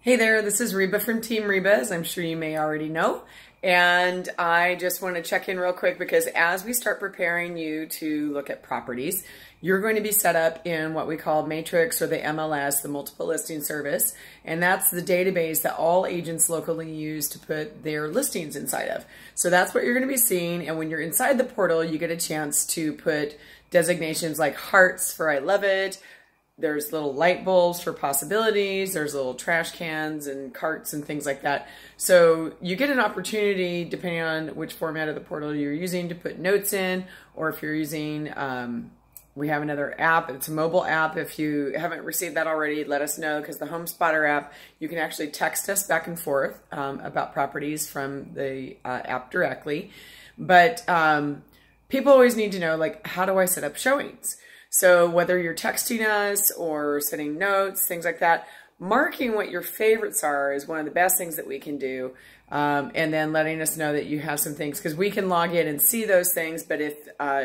Hey there, this is Reba from Team Reba, as I'm sure you may already know. And I just want to check in real quick because as we start preparing you to look at properties, you're going to be set up in what we call Matrix, or the MLS, the Multiple Listing Service. And that's the database that all agents locally use to put their listings inside of. So that's what you're going to be seeing. And when you're inside the portal, you get a chance to put designations like hearts for I love it. There's little light bulbs for possibilities. There's little trash cans and carts and things like that. So you get an opportunity, depending on which format of the portal you're using, to put notes in, or if you're using, we have another app. It's a mobile app. If you haven't received that already, let us know, because the Home Spotter app, you can actually text us back and forth about properties from the app directly. But people always need to know, like, how do I set up showings? So whether you're texting us or sending notes, things like that, marking what your favorites are is one of the best things that we can do. And then letting us know that you have some things, because we can log in and see those things. But if,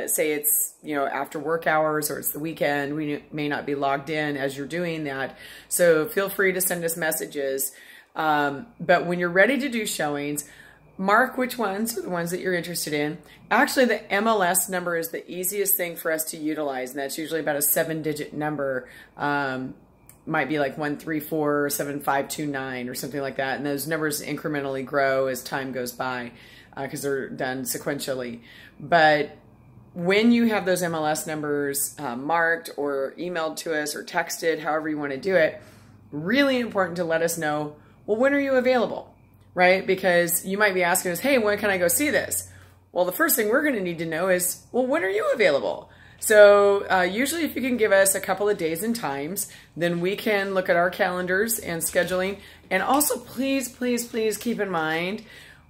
say it's, after work hours or it's the weekend, we may not be logged in as you're doing that. So feel free to send us messages. But when you're ready to do showings, mark which ones are the ones that you're interested in. Actually, the MLS number is the easiest thing for us to utilize, and that's usually about a 7-digit number. Might be like 1347529 or something like that. And those numbers incrementally grow as time goes by because they're done sequentially. But when you have those MLS numbers marked or emailed to us or texted, however you want to do it, really important to let us know, well, when are you available? Right? Because you might be asking us, hey, when can I go see this? Well, the first thing we're going to need to know is, well, when are you available? So usually if you can give us a couple of days and times, then we can look at our calendars and scheduling. And also, please, please, please keep in mind,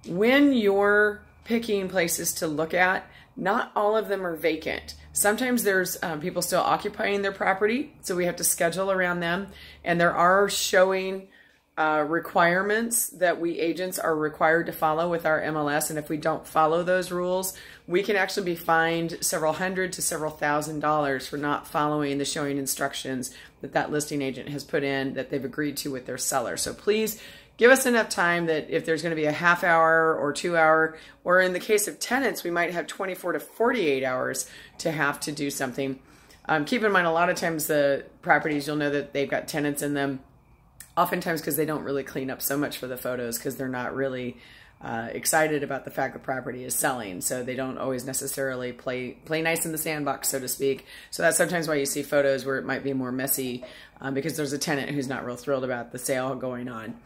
when you're picking places to look at, not all of them are vacant. Sometimes there's people still occupying their property, so we have to schedule around them. And there are showing requirements that we agents are required to follow with our MLS. And if we don't follow those rules, we can actually be fined several hundred to several $1,000s for not following the showing instructions that that listing agent has put in that they've agreed to with their seller. So please give us enough time that if there's going to be a half hour or 2 hour, or in the case of tenants, we might have 24 to 48 hours to have to do something. Keep in mind, a lot of times the properties, you'll know that they've got tenants in them. Oftentimes because they don't really clean up so much for the photos, because they're not really excited about the fact the property is selling. So they don't always necessarily play nice in the sandbox, so to speak. So that's sometimes why you see photos where it might be more messy because there's a tenant who's not real thrilled about the sale going on.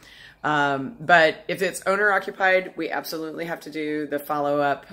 But if it's owner occupied, we absolutely have to do the follow-up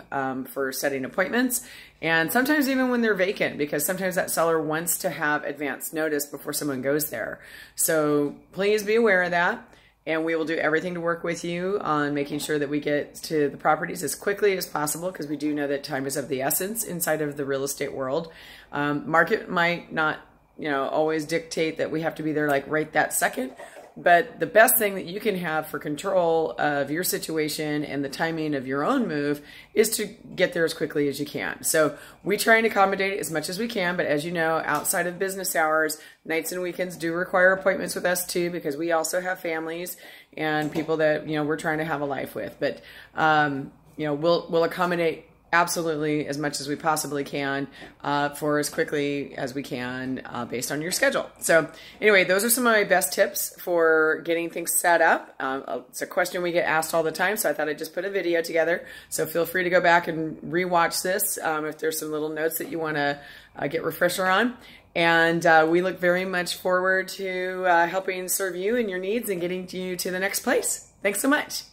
for setting appointments. And sometimes even when they're vacant, because sometimes that seller wants to have advance notice before someone goes there. So please be aware of that. And we will do everything to work with you on making sure that we get to the properties as quickly as possible, because we do know that time is of the essence inside of the real estate world. Market might not, always dictate that we have to be there like right that second. But the best thing that you can have for control of your situation and the timing of your own move is to get there as quickly as you can. So we try and accommodate as much as we can, but as you know, outside of business hours, nights and weekends do require appointments with us too, because we also have families and people that, we're trying to have a life with. But, we'll accommodate absolutely as much as we possibly can for as quickly as we can based on your schedule. So anyway, those are some of my best tips for getting things set up. It's a question we get asked all the time, so I thought I'd just put a video together. So feel free to go back and rewatch this if there's some little notes that you want to get refresher on. And we look very much forward to helping serve you and your needs and getting you to the next place. Thanks so much.